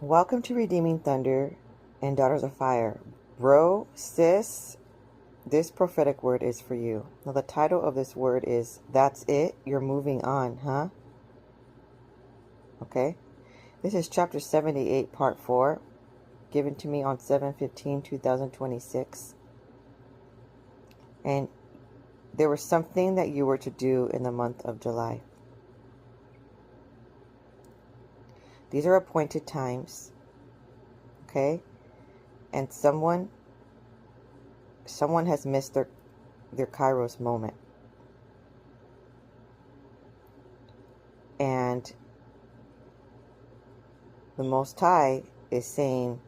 Welcome to Redeeming Thunder and Daughters of Fire. Bro, sis, this prophetic word is for you. Now, the title of this word is, That's It, You're Moving On, huh? Okay. This is chapter 78, part 4, given to me on 7/15/2026. And there was something that you were to do in the month of July. These are appointed times, okay? And someone has missed their KAIROS moment. And the Most High is saying,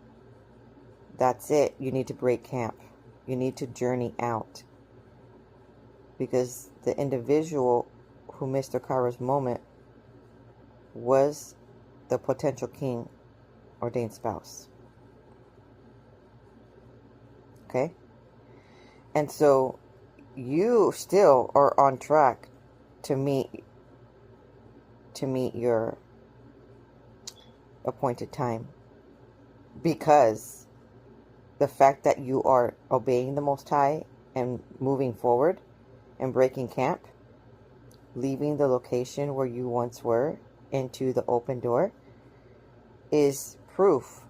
that's it. You need to break camp. You need to journey out. Because the individual who missed their KAIROS moment was the potential king, ordained spouse. Okay? And so you still are on track to meet your appointed time, because the fact that you are obeying the Most High and moving forward and breaking camp, leaving the location where you once were into the open door, is proof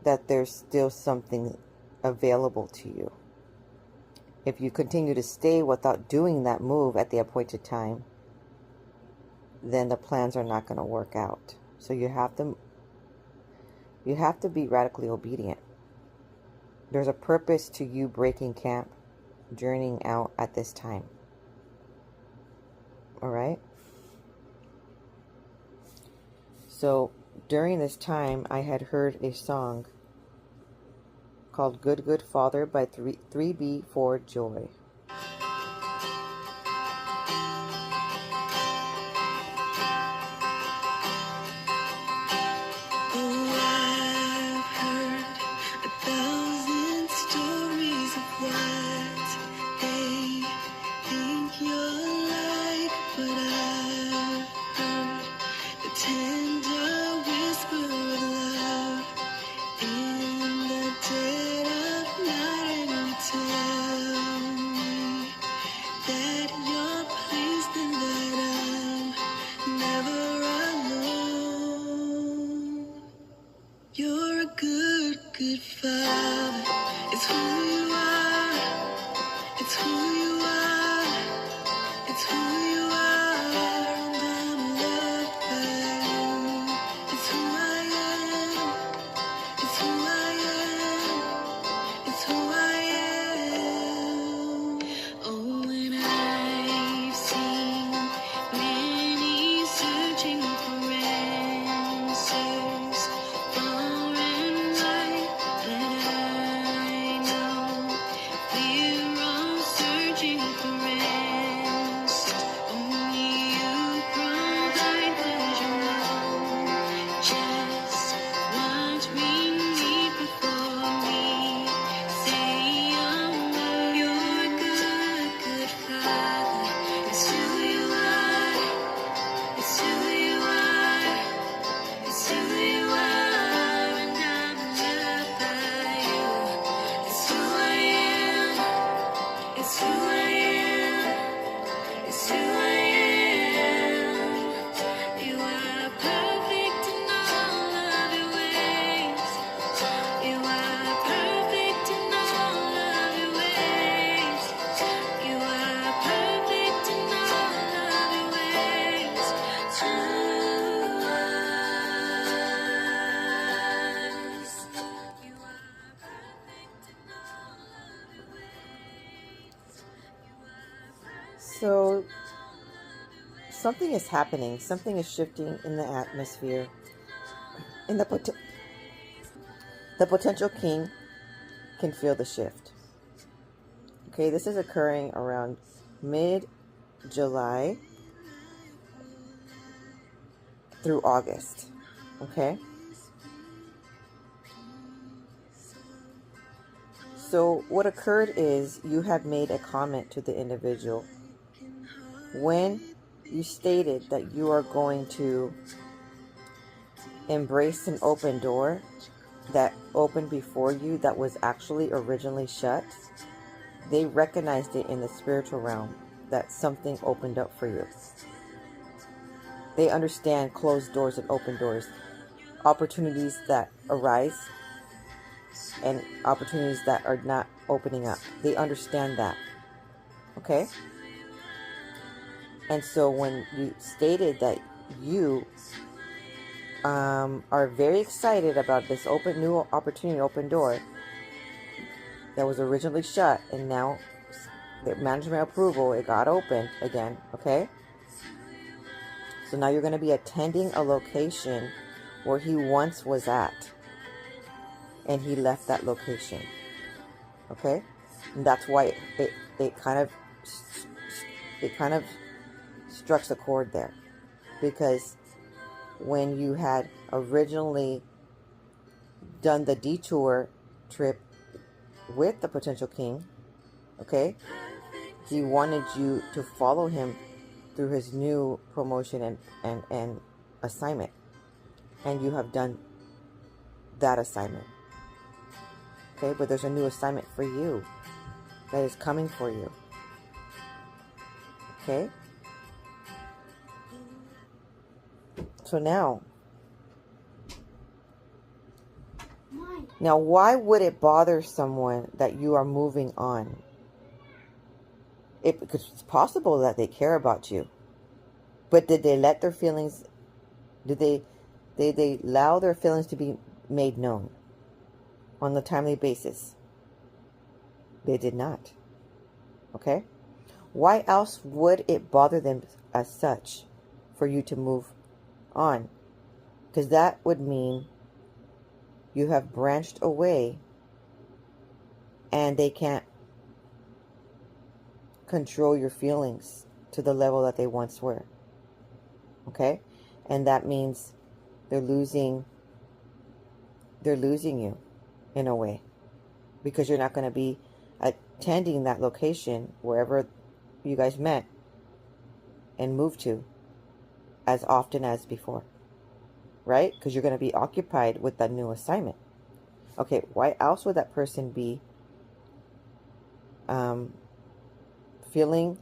that there's still something available to you. If you continue to stay without doing that move at the appointed time, then the plans are not going to work out. So you have to be radically obedient. There's a purpose to you breaking camp, journeying out at this time. All right? So during this time, I had heard a song called Good Good Father by 3B for Joy. Good Father, it's who you are, it's who you are, it's who you are, and I'm loved by you. It's who I am, it's who I am, it's who I am. Oh, and I've seen many searching for answers, far and wide, but I know we're all searching for answers. Only you provide, 'cause you know just what we need before we say a word. You're a good, good Father. It's who you are. It's who you are. It's who you are, and I'm loved by you. It's who I am. It's who I am. It's who I am. You are perfect in all of your ways. You are perfect in all of your ways. You are perfect in all of your ways to us. You are perfect in all of your ways. You are perfect So something is happening. Something is shifting in the atmosphere. And the potential king can feel the shift. Okay, this is occurring around mid-July through August. Okay? So what occurred is you had made a comment to the individual when you stated that you are going to embraced an open door that opened before you that was actually originally shut. They recognized it in the spiritual realm that something opened up for you. They understand closed doors and open doors, opportunities that arise and opportunities that are not opening up. They understand that. Okay? And so when you stated that you are very excited about this new opportunity, open door that was originally shut, and now the management approval, it got open again. Okay? So now you're going to be attending a location where he once was at, and he left that location. Okay? And that's why it kind of struck a chord there, because when you had originally done the detour trip with the potential king, okay, he wanted you to follow him through his new promotion and assignment, and you have done that assignment. Okay, but there's a new assignment for you that is coming for you. Okay? So now, why would it bother someone that you are moving on? Because it's possible that they care about you. But did they let their feelings, did they allow their feelings to be made known on a timely basis? They did not. Okay? Why else would it bother them as such for you to move on? Because that would mean you have branched away and they can't control your feelings to the level that they once were. Okay? And that means they're losing you in a way, because you're not going to be attending that location wherever you guys met and moved to as often as before, right? Because you're going to be occupied with that new assignment. Okay, why else would that person be feeling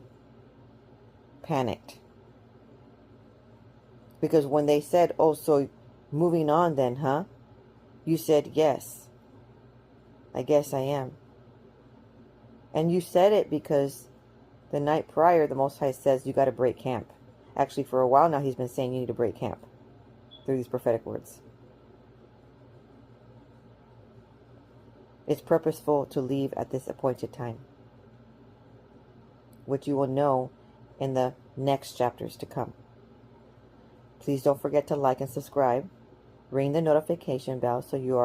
panicked? Because when they said, oh, so moving on then, huh? You said, yes, I guess I am. And you said it because the night prior, the Most High says you got to break camp. Actually, for a while now, he's been saying you need to break camp through these prophetic words. It's purposeful to leave at this appointed time, which you will know in the next chapters to come. Please don't forget to like and subscribe. Ring the notification bell so you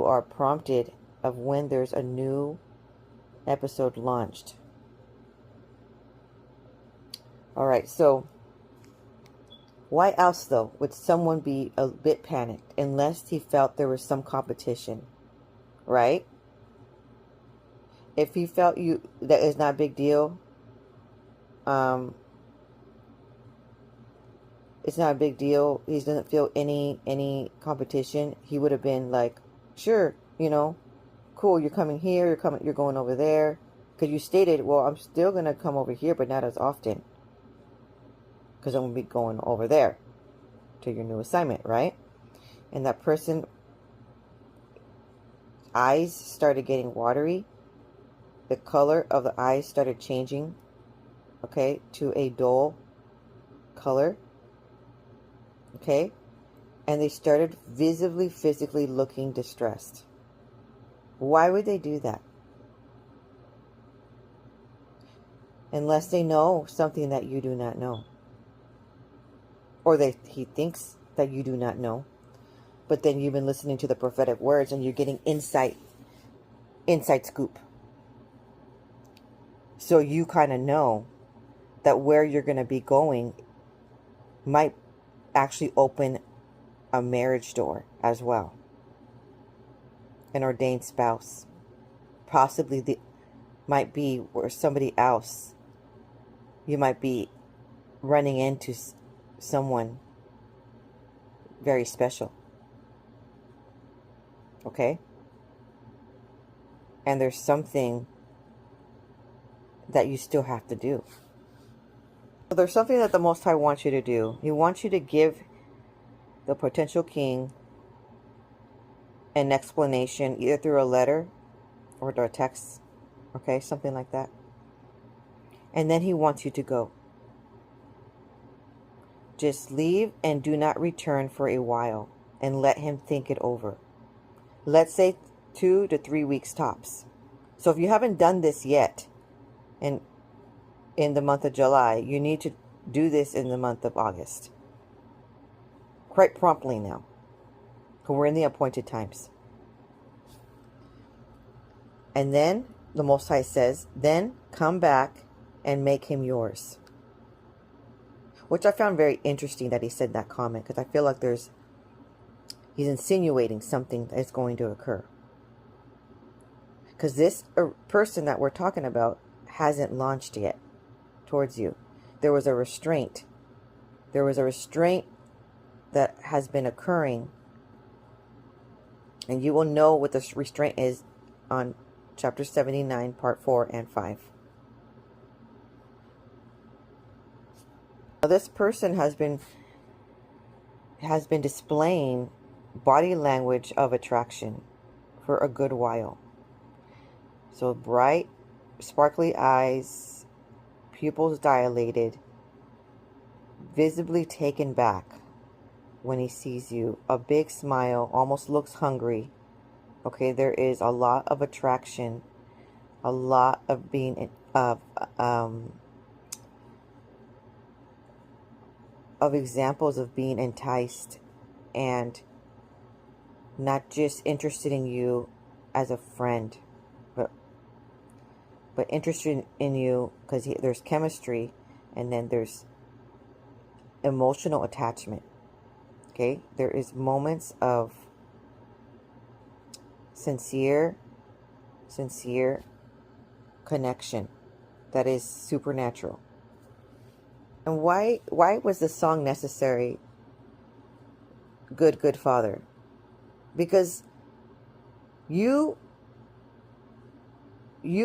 are prompted of when there's a new episode launched. All right, so why else, though, would someone be a bit panicked unless he felt there was some competition, right? If he felt that is not a big deal, it's not a big deal, he doesn't feel any competition, he would have been like, sure, cool, you're coming here, you're going over there. Because you stated, well, I'm still going to come over here, but not as often, because I'm going to be going over there to your new assignment, right? And that person, eyes started getting watery. The color of the eyes started changing, okay, to a dull color, okay? And they started visibly, physically looking distressed. Why would they do that? Unless they know something that you do not know. Or he thinks that you do not know. But then you've been listening to the prophetic words and you're getting inside scoop. So you kind of know that where you're going to be going might actually open a marriage door as well. An ordained spouse. Possibly might be where somebody else, you might be running into someone very special. Okay? And there's something that you still have to do. So there's something that the Most High wants you to do. He wants you to give the potential king an explanation, either through a letter or through a text. Okay? Something like that. And then he wants you to go. Just leave and do not return for a while and let him think it over. Let's say 2 to 3 weeks tops. So if you haven't done this yet in the month of July, you need to do this in the month of August. Quite promptly now. Because we're in the appointed times. And then the Most High says, then come back and make him yours. Which I found very interesting that he said that comment, because I feel like he's insinuating something that is going to occur. Because this person that we're talking about hasn't launched yet towards you. There was a restraint. There was a restraint that has been occurring. And you will know what this restraint is on chapter 79, part 4 and 5. This person has been displaying body language of attraction for a good while. So bright, sparkly eyes, pupils dilated, visibly taken back when he sees you. A big smile, almost looks hungry. Okay, there is a lot of attraction, a lot of being of examples of being enticed and not just interested in you as a friend, but interested in you because there's chemistry, and then there's emotional attachment. Okay, there is moments of sincere connection that is supernatural. And why was the song necessary? Good Father. Because you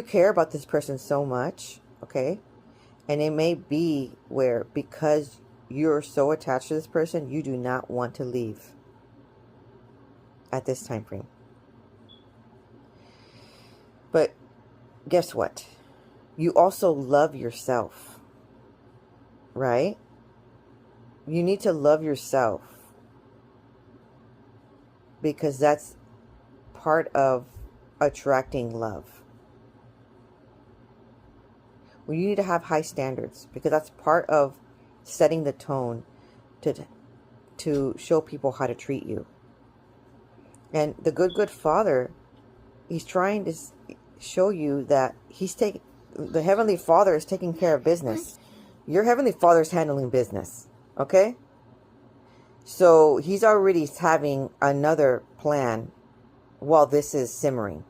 care about this person so much, okay? And it may be where, because you're so attached to this person, you do not want to leave at this time frame. But guess what? You also love yourself. Right? You need to love yourself, because that's part of attracting love. Well, you need to have high standards, because that's part of setting the tone to show people how to treat you. And the good Father, he's trying to show you that the Heavenly Father is taking care of business. Your Heavenly Father is handling business, okay? So he's already having another plan while this is simmering.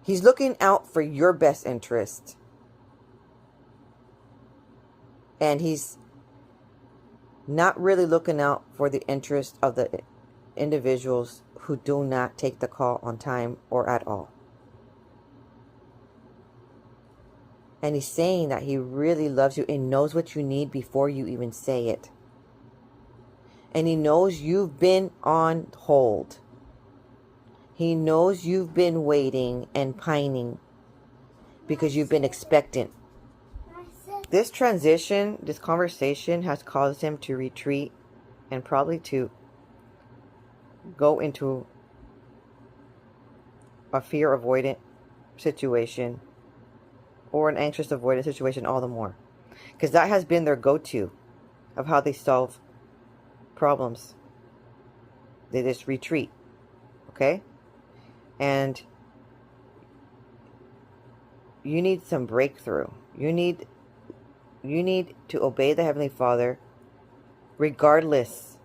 He's looking out for your best interest. And he's not really looking out for the interest of the individuals who do not take the call on time or at all. And he's saying that he really loves you and knows what you need before you even say it. And he knows you've been on hold. He knows you've been waiting and pining because you've been expectant. This transition, this conversation has caused him to retreat and probably to go into a fear avoidant situation or an anxious avoidant situation all the more. Because that has been their go-to of how they solve problems. They just retreat. Okay? And you need some breakthrough. You need to obey the Heavenly Father regardless.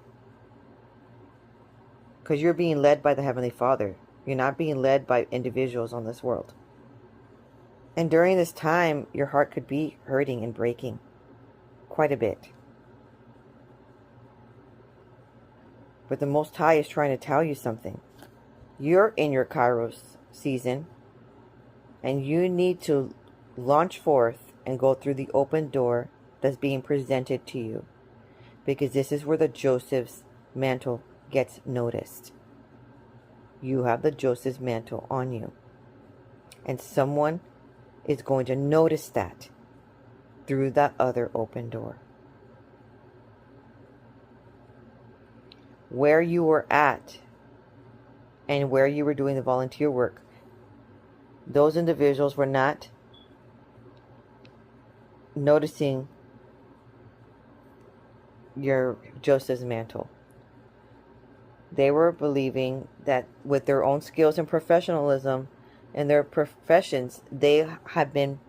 Because you're being led by the Heavenly Father. You're not being led by individuals on this world. And during this time, your heart could be hurting and breaking quite a bit. But the Most High is trying to tell you something. You're in your Kairos season, and you need to launch forth and go through the open door that's being presented to you. Because this is where the Joseph's mantle gets noticed. You have the Joseph's mantle on you. And someone is going to notice that through that other open door. Where you were at and where you were doing the volunteer work, those individuals were not noticing your Joseph's mantle. They were believing that with their own skills and professionalism in their professions, they have been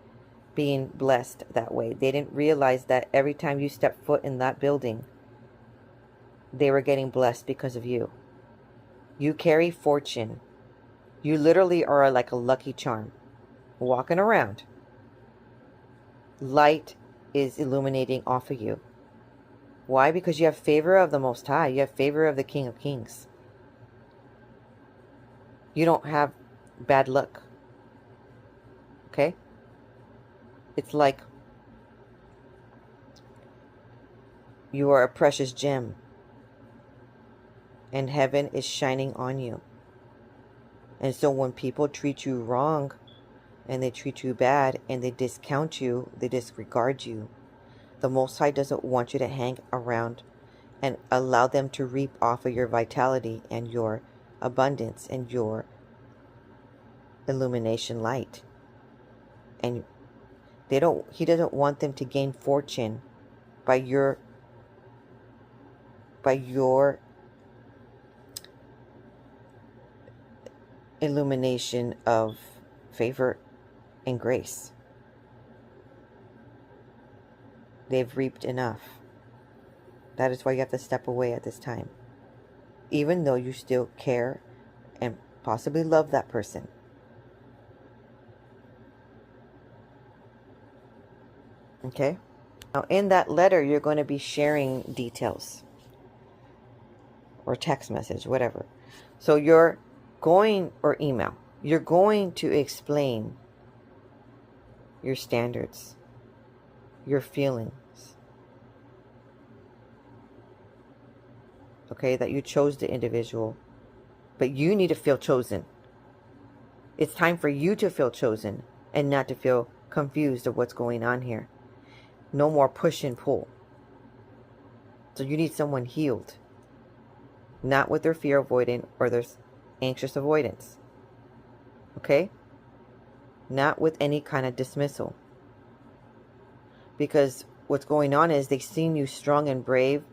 being blessed that way. They didn't realize that every time you step foot in that building, they were getting blessed because of you. You carry fortune. You literally are like a lucky charm walking around. Light is illuminating off of you. Why? Because you have favor of the Most High. You have favor of the King of Kings. You don't have bad luck. Okay? It's like you are a precious gem, and heaven is shining on you. And so when people treat you wrong, and they treat you bad, and they discount you, they disregard you, the Most High doesn't want you to hang around and allow them to reap off of your vitality and your abundance and your illumination light. And he doesn't want them to gain fortune by your illumination of favor and grace. They've reaped enough. That is why you have to step away at this time. Even though you still care and possibly love that person. Okay? Now in that letter, you're going to be sharing details. Or text message, whatever. So you're going, or email. You're going to explain your standards. Your feelings. Okay, that you chose the individual, but you need to feel chosen. It's time for you to feel chosen and not to feel confused of what's going on here. No more push and pull. So you need someone healed, not with their fear avoidant or their anxious avoidance. Okay? Not with any kind of dismissal. Because what's going on is they've seen you strong and brave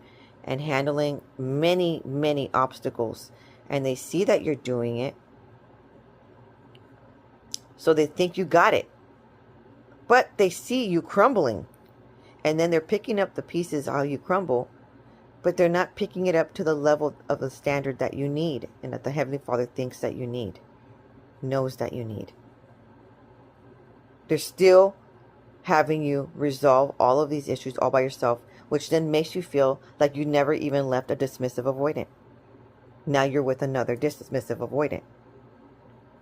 and handling many, many obstacles. And they see that you're doing it. So they think you got it. But they see you crumbling. And then they're picking up the pieces how you crumble. But they're not picking it up to the level of the standard that you need. And that the Heavenly Father thinks that you need. Knows that you need. They're still having you resolve all of these issues all by yourself, which then makes you feel like you never even left a dismissive avoidant. Now you're with another dismissive avoidant.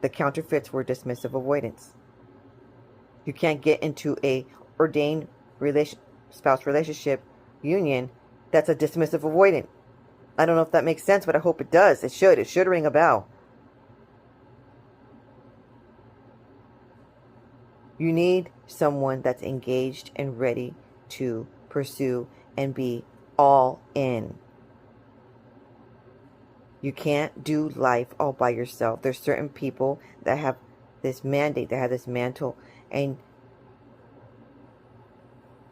The counterfeits were dismissive avoidance. You can't get into a ordained spouse relationship union that's a dismissive avoidant. I don't know if that makes sense, but I hope it does. It should. It should ring a bell. You need someone that's engaged and ready to pursue and be all in. You can't do life all by yourself. There's certain people that have this mandate, that have this mantle, and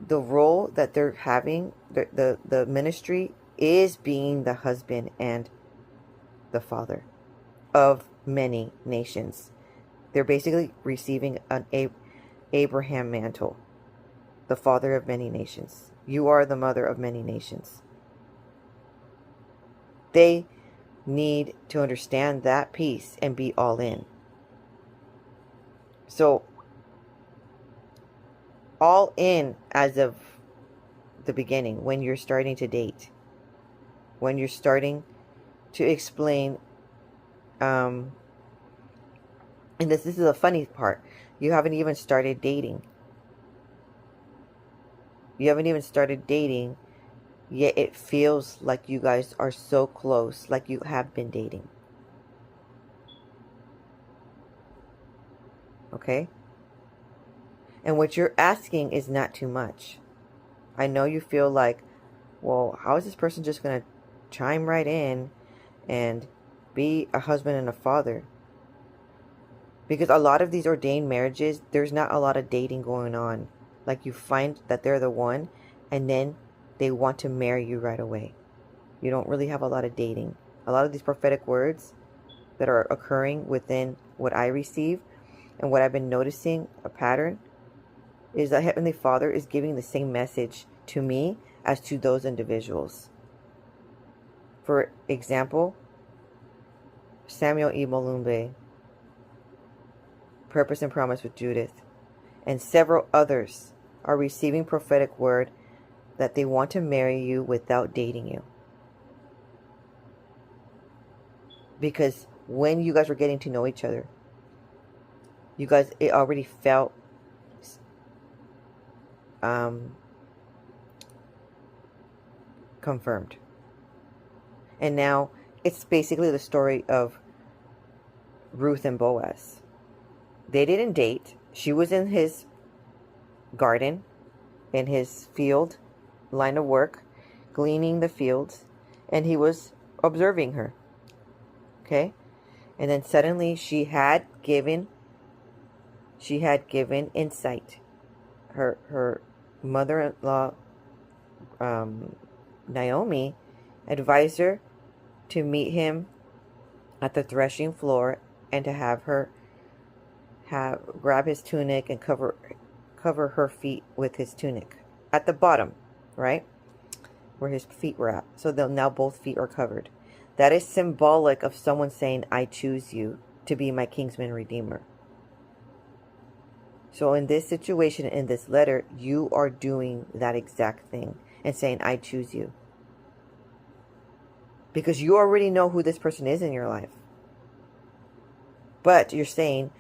the role that they're having, the ministry is being the husband and the father of many nations. They're basically receiving an Abraham mantle, the father of many nations. You are the mother of many nations. They need to understand that piece and be all in. So, all in as of the beginning, when you're starting to date, when you're starting to explain, and this is the funny part. You haven't even started dating. You haven't even started dating, yet it feels like you guys are so close, like you have been dating. Okay? And what you're asking is not too much. I know you feel like, well, how is this person just going to chime right in and be a husband and a father? Because a lot of these ordained marriages, there's not a lot of dating going on. Like, you find that they're the one, and then they want to marry you right away. You don't really have a lot of dating. A lot of these prophetic words that are occurring within what I receive and what I've been noticing, a pattern, is that Heavenly Father is giving the same message to me as to those individuals. For example, Samuel E. Malumbe, Purpose and Promise with Judith, and several others are receiving prophetic word that they want to marry you without dating you. Because when you guys were getting to know each other, you guys, it already felt confirmed. And now it's basically the story of Ruth and Boaz. They didn't date. She was in his garden, in his field, line of work, gleaning the fields, and he was observing her. Okay? And then suddenly she had given insight. Her mother-in-law, Naomi, advised her to meet him at the threshing floor and to have her grab his tunic and cover her feet with his tunic at the bottom, right, where his feet were at. So now both feet are covered. That is symbolic of someone saying, I choose you to be my kinsman redeemer. So in this situation, in this letter, you are doing that exact thing and saying, I choose you. Because you already know who this person is in your life. But you're saying,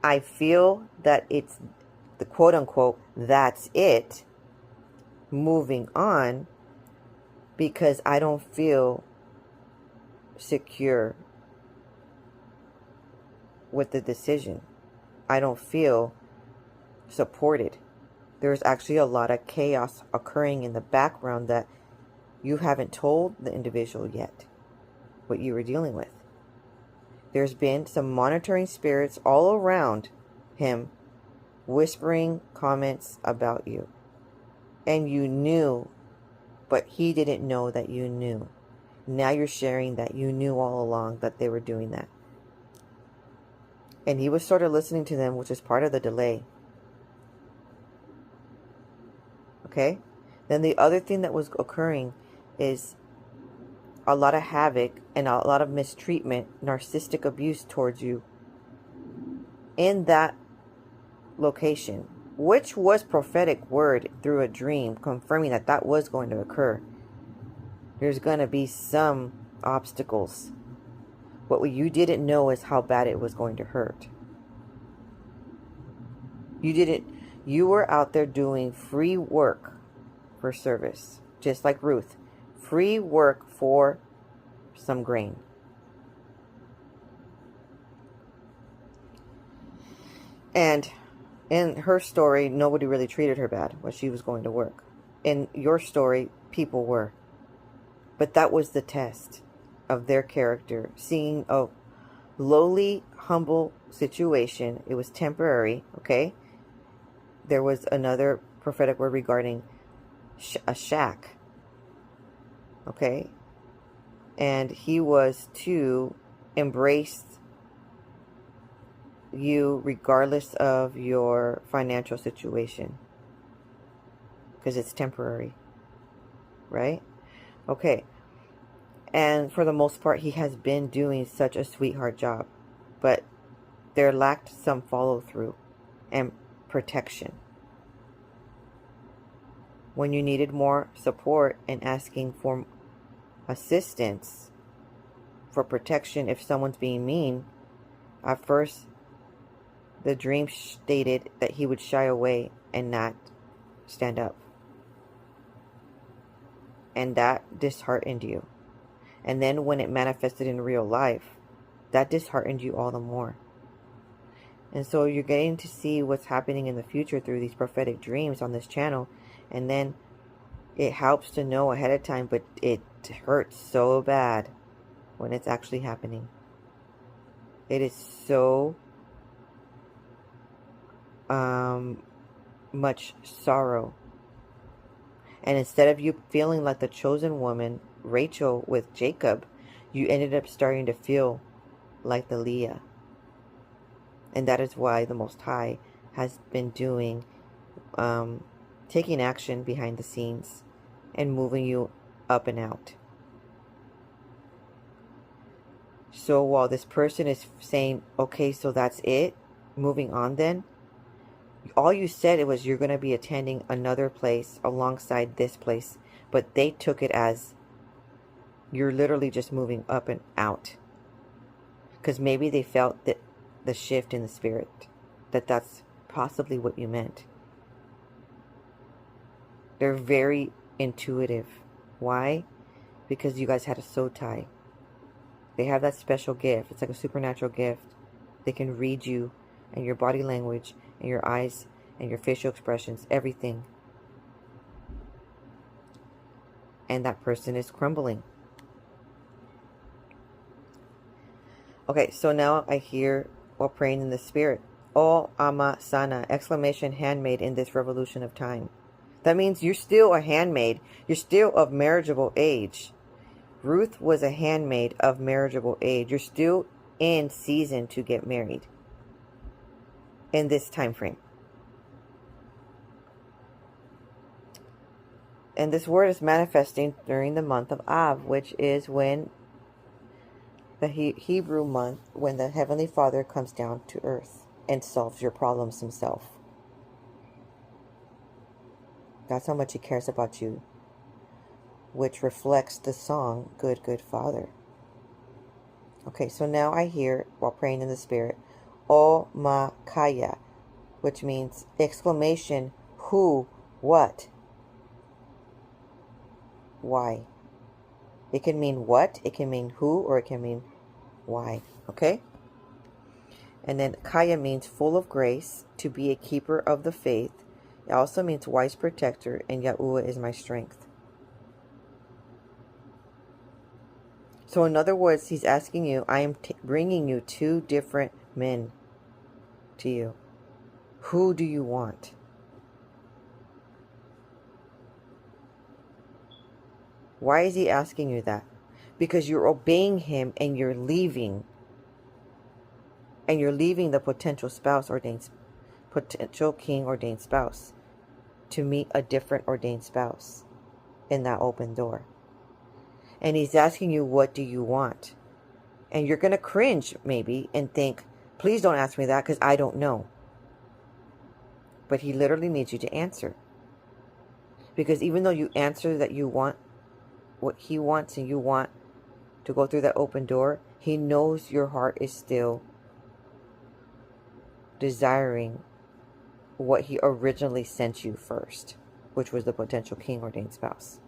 I feel that it's the quote unquote, that's it. Moving on, because I don't feel secure with the decision. I don't feel supported. There's actually a lot of chaos occurring in the background that you haven't told the individual yet what you were dealing with. There's been some monitoring spirits all around him whispering comments about you. And you knew, but he didn't know that you knew. Now you're sharing that you knew all along that they were doing that. And he was sort of listening to them, which is part of the delay. Okay? Then the other thing that was occurring is a lot of havoc and a lot of mistreatment, narcissistic abuse towards you in that location, which was prophetic word through a dream confirming that that was going to occur. There's going to be some obstacles. But what you didn't know is how bad it was going to hurt. You were out there doing free work for service, just like Ruth. Free work for some grain. And in her story, nobody really treated her bad when she was going to work. In your story, people were. But that was the test of their character. Seeing a lowly, humble situation. It was temporary, okay? There was another prophetic word regarding a shack, okay? And he was to embrace you regardless of your financial situation, because it's temporary, right? Okay. And for the most part, he has been doing such a sweetheart job, but there lacked some follow through and protection. When you needed more support and asking for assistance, for protection if someone's being mean. At first, the dream stated that he would shy away and not stand up. And that disheartened you. And then when it manifested in real life, that disheartened you all the more. And so you're getting to see what's happening in the future through these prophetic dreams on this channel. And then it helps to know ahead of time, but it hurts so bad when it's actually happening. It is so much sorrow. And instead of you feeling like the chosen woman, Rachel with Jacob, you ended up starting to feel like the Leah. And that is why the Most High has been doing, taking action behind the scenes and moving you up and out. So while this person is saying, okay, so that's it, moving on then, all you said it was you're going to be attending another place alongside this place, but they took it as you're literally just moving up and out. Because maybe they felt that the shift in the spirit, that's possibly what you meant. They're very intuitive. Why? Because you guys had a soul tie. They have that special gift. It's like a supernatural gift. They can read you and your body language and your eyes and your facial expressions, everything. And that person is crumbling. Okay, so now I hear while praying in the spirit, O Ama Sana, exclamation handmaid in this revolution of time. That means you're still a handmaid. You're still of marriageable age. Ruth was a handmaid of marriageable age. You're still in season to get married in this time frame. And this word is manifesting during the month of Av, which is when the Hebrew month, when the Heavenly Father comes down to earth and solves your problems himself. That's how much he cares about you, which reflects the song, Good, Good Father. Okay, so now I hear, while praying in the spirit, O Makaya, which means exclamation, who, what, why. It can mean what, it can mean who, or it can mean why. Okay? And then Kaya means full of grace, to be a keeper of the faith. It also means wise protector, and Yahuwah is my strength. So in other words, he's asking you, I am bringing you two different men to you. Who do you want? Why is he asking you that? Because you're obeying him and you're leaving. And you're leaving the potential spouse, potential king ordained spouse, to meet a different ordained spouse in that open door. And he's asking you, what do you want? And you're going to cringe maybe and think, please don't ask me that because I don't know. But he literally needs you to answer. Because even though you answer that you want what he wants and you want to go through that open door, he knows your heart is still desiring what he originally sent you first, which was the potential king ordained spouse.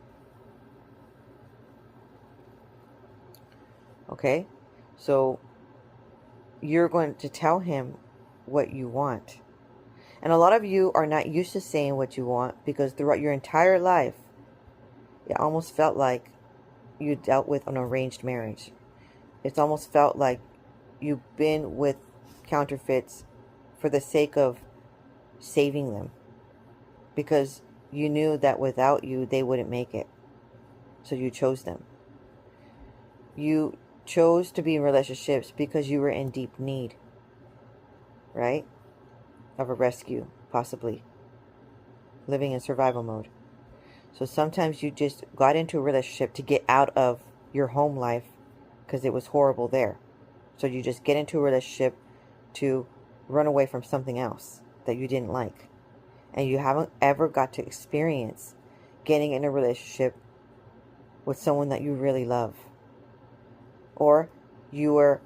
Okay? So you're going to tell him what you want. And a lot of you are not used to saying what you want because throughout your entire life, it almost felt like you dealt with an arranged marriage. It's almost felt like you've been with counterfeits for the sake of saving them. Because you knew that without you, they wouldn't make it. So you chose them. You chose to be in relationships because you were in deep need. Right? Of a rescue, possibly. Living in survival mode. So sometimes you just got into a relationship to get out of your home life because it was horrible there. So you just get into a relationship to run away from something else that you didn't like. And you haven't ever got to experience getting in a relationship with someone that you really love. Or You were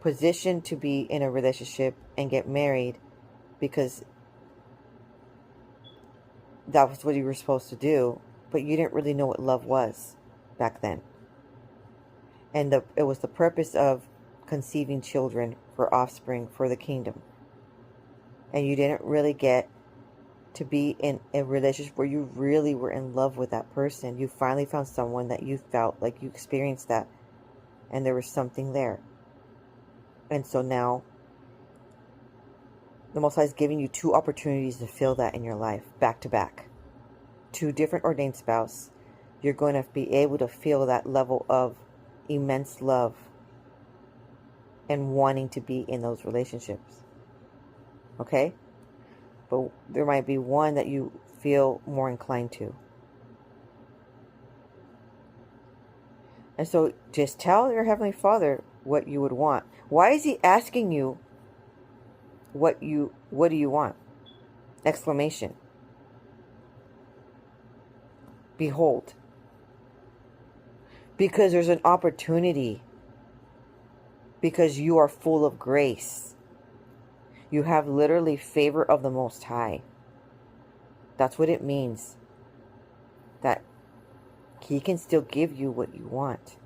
positioned to be in a relationship and get married because that was what you were supposed to do, but you didn't really know what love was back then. And it was the purpose of conceiving children for offspring for the kingdom. And you didn't really get to be in a relationship where you really were in love with that person. You finally found someone that you felt like you experienced that, and there was something there. And so now the Most High is giving you 2 opportunities to feel that in your life, back to back. 2 different ordained spouse. You're going to be able to feel that level of immense love and wanting to be in those relationships. Okay? But there might be one that you feel more inclined to. And so just tell your Heavenly Father what you would want. Why is He asking you what do you want? Exclamation. Behold. Because there's an opportunity. Because you are full of grace. You have literally favor of the Most High. That's what it means. That He can still give you what you want.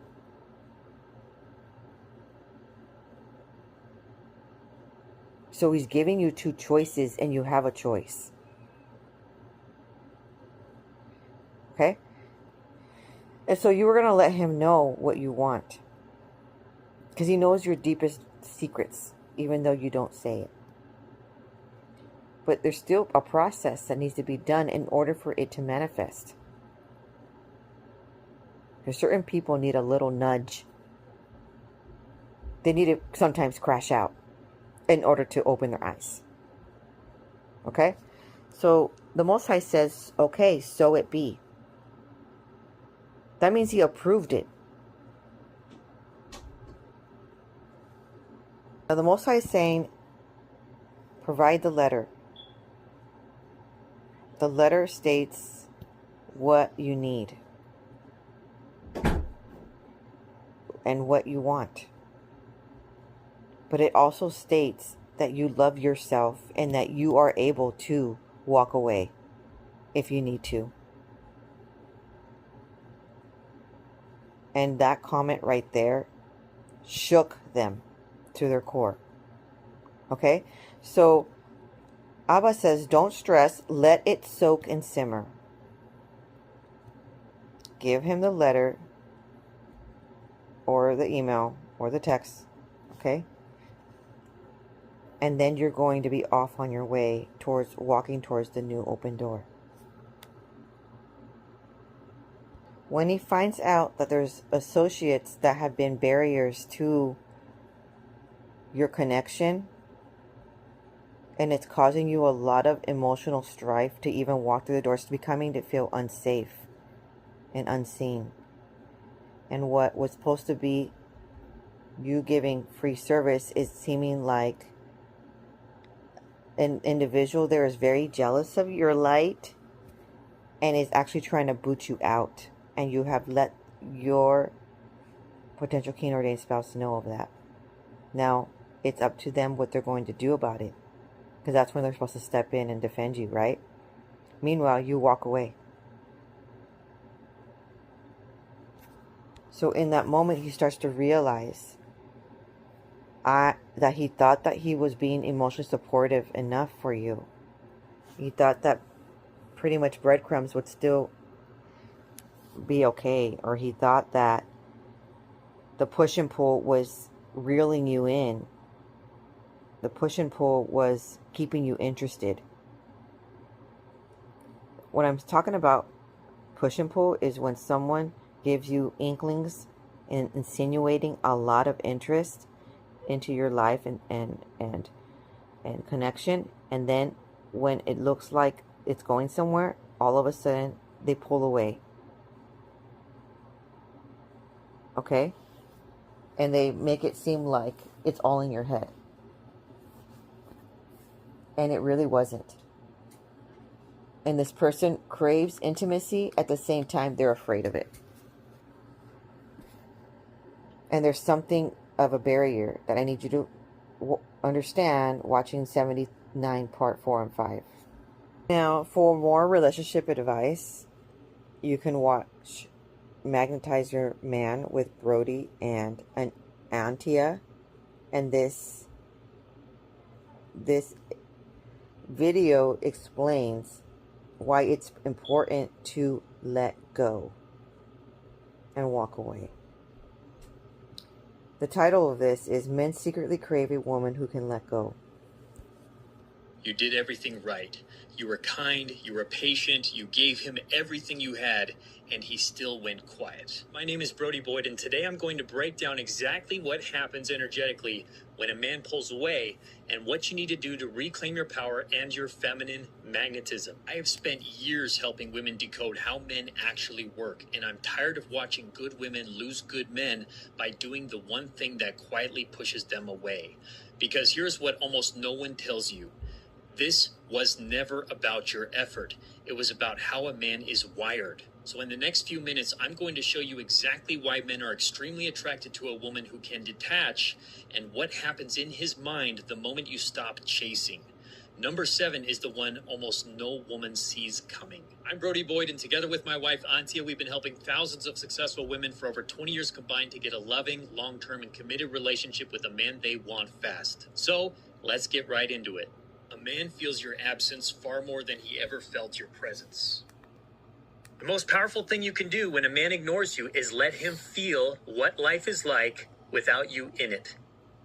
So He's giving you 2 choices and you have a choice. Okay? And so you were going to let Him know what you want. Because He knows your deepest secrets, even though you don't say it. But there's still a process that needs to be done in order for it to manifest. There's certain people need a little nudge. They need to sometimes crash out in order to open their eyes. Okay? So the Most High says, okay, so it be. That means He approved it. Now the Most High is saying, provide the letter. The letter states what you need and what you want. But it also states that you love yourself and that you are able to walk away if you need to. And that comment right there shook them to their core. Okay? So Abba says, don't stress, let it soak and simmer. Give him the letter or the email or the text, okay? And then you're going to be off on your way towards walking towards the new open door. When he finds out that there's associates that have been barriers to your connection, and it's causing you a lot of emotional strife to even walk through the doors, to becoming to feel unsafe and unseen. And what was supposed to be you giving free service is seeming like an individual there is very jealous of your light and is actually trying to boot you out. And you have let your potential king ordained spouse know of that. Now, it's up to them what they're going to do about it. Because that's when they're supposed to step in and defend you, right? Meanwhile, you walk away. So in that moment, he starts to realize that he thought that he was being emotionally supportive enough for you. He thought that pretty much breadcrumbs would still be okay. Or he thought that the push and pull was reeling you in. The push and pull was keeping you interested. What I'm talking about push and pull is when someone gives you inklings and insinuating a lot of interest into your life and connection, and then when it looks like it's going somewhere, all of a sudden they pull away. Okay? And they make it seem like it's all in your head. And it really wasn't. And this person craves intimacy, at the same time they're afraid of it. And there's something of a barrier that I need you to understand watching 79 part 4 and 5. Now, for more relationship advice, you can watch Magnetize Your Man with Brody and Antia. And this video explains why it's important to let go and walk away. The title of this is Men Secretly Crave a Woman Who Can Let Go. You did everything right. You were kind, you were patient, you gave him everything you had, and he still went quiet. My name is Brody Boyd, and today I'm going to break down exactly what happens energetically when a man pulls away and what you need to do to reclaim your power and your feminine magnetism. I have spent years helping women decode how men actually work, and I'm tired of watching good women lose good men by doing the one thing that quietly pushes them away. Because here's what almost no one tells you. This was never about your effort. It was about how a man is wired. So in the next few minutes, I'm going to show you exactly why men are extremely attracted to a woman who can detach and what happens in his mind the moment you stop chasing. Number 7 is the one almost no woman sees coming. I'm Brody Boyd, and together with my wife, Antia, we've been helping thousands of successful women for over 20 years combined to get a loving, long-term, and committed relationship with a man they want fast. So let's get right into it. A man feels your absence far more than he ever felt your presence. The most powerful thing you can do when a man ignores you is let him feel what life is like without you in it.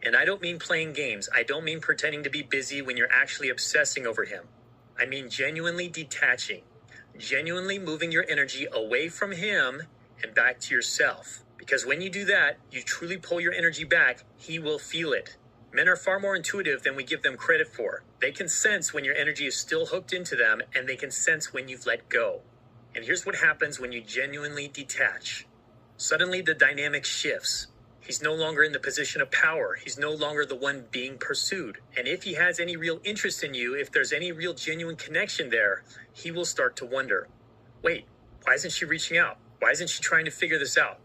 And I don't mean playing games. I don't mean pretending to be busy when you're actually obsessing over him. I mean genuinely detaching, genuinely moving your energy away from him and back to yourself. Because when you do that, you truly pull your energy back, he will feel it. Men are far more intuitive than we give them credit for. They can sense when your energy is still hooked into them, and they can sense when you've let go. And here's what happens when you genuinely detach. Suddenly the dynamic shifts. He's no longer in the position of power. He's no longer the one being pursued. And if he has any real interest in you, if there's any real genuine connection there, he will start to wonder, wait, why isn't she reaching out? Why isn't she trying to figure this out?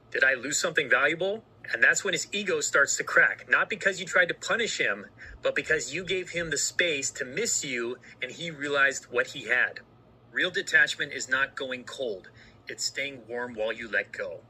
Did I lose something valuable? And that's when his ego starts to crack, not because you tried to punish him, but because you gave him the space to miss you and he realized what he had. Real detachment is not going cold. It's staying warm while you let go.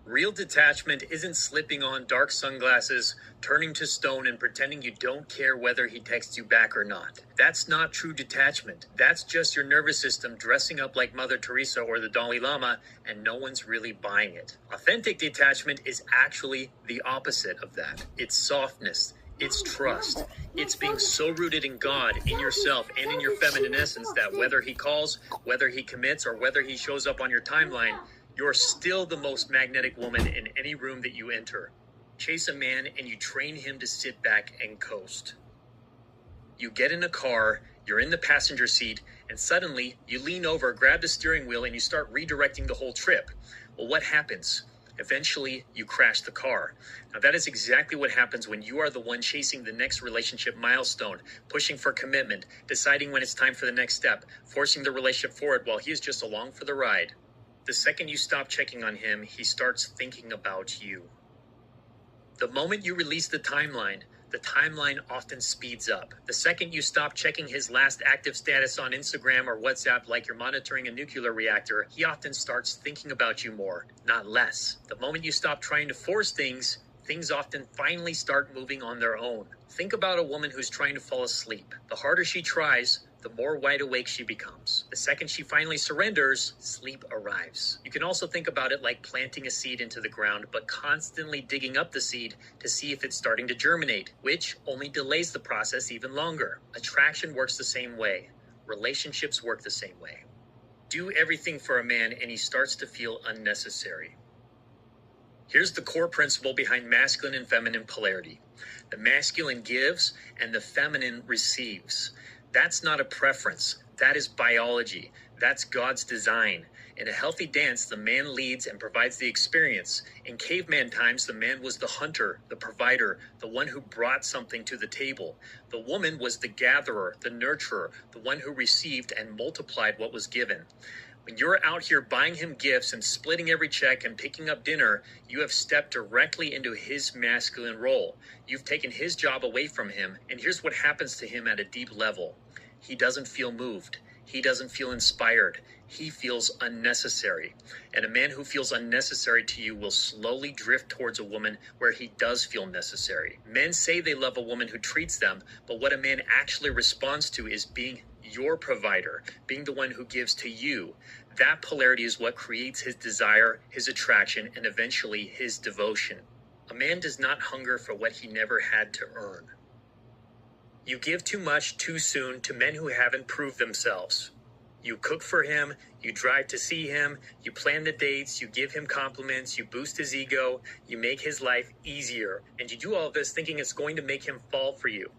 Real detachment isn't slipping on dark sunglasses, turning to stone, and pretending you don't care whether he texts you back or not. That's not true detachment. That's just your nervous system dressing up like Mother Teresa or the Dalai Lama, and no one's really buying it. Authentic detachment is actually the opposite of that. It's softness. It's trust. It's being so rooted in God, in yourself, and in your feminine essence that whether he calls, whether he commits, or whether he shows up on your timeline, you're still the most magnetic woman in any room that you enter. Chase a man and you train him to sit back and coast. You get in a car, you're in the passenger seat, and suddenly you lean over, grab the steering wheel, and you start redirecting the whole trip. Well, what happens? Eventually, you crash the car. Now, that is exactly what happens when you are the one chasing the next relationship milestone, pushing for commitment, deciding when it's time for the next step, forcing the relationship forward while he is just along for the ride. The second you stop checking on him, he starts thinking about you. The moment you release the timeline often speeds up. The second you stop checking his last active status on Instagram or WhatsApp like you're monitoring a nuclear reactor, he often starts thinking about you more, not less. The moment you stop trying to force things often finally start moving on their own. Think about a woman who's trying to fall asleep. The harder she tries, the more wide awake she becomes. The second she finally surrenders, sleep arrives. You can also think about it like planting a seed into the ground, but constantly digging up the seed to see if it's starting to germinate, which only delays the process even longer. Attraction works the same way. Relationships work the same way. Do everything for a man and he starts to feel unnecessary. Here's the core principle behind masculine and feminine polarity. The masculine gives and the feminine receives. That's not a preference. That is biology. That's God's design. In a healthy dance, the man leads and provides the experience. In caveman times, the man was the hunter, the provider, the one who brought something to the table. The woman was the gatherer, the nurturer, the one who received and multiplied what was given. When you're out here buying him gifts and splitting every check and picking up dinner, you have stepped directly into his masculine role. You've taken his job away from him, and here's what happens to him at a deep level. He doesn't feel moved. He doesn't feel inspired. He feels unnecessary. And a man who feels unnecessary to you will slowly drift towards a woman where he does feel necessary. Men say they love a woman who treats them, but what a man actually responds to is being your provider, being the one who gives to you. That polarity is what creates his desire, his attraction, and eventually his devotion. A man does not hunger for what he never had to earn. You give too much too soon to men who haven't proved themselves. You cook for him, you drive to see him, you plan the dates, you give him compliments, you boost his ego, you make his life easier. And you do all of this thinking it's going to make him fall for you,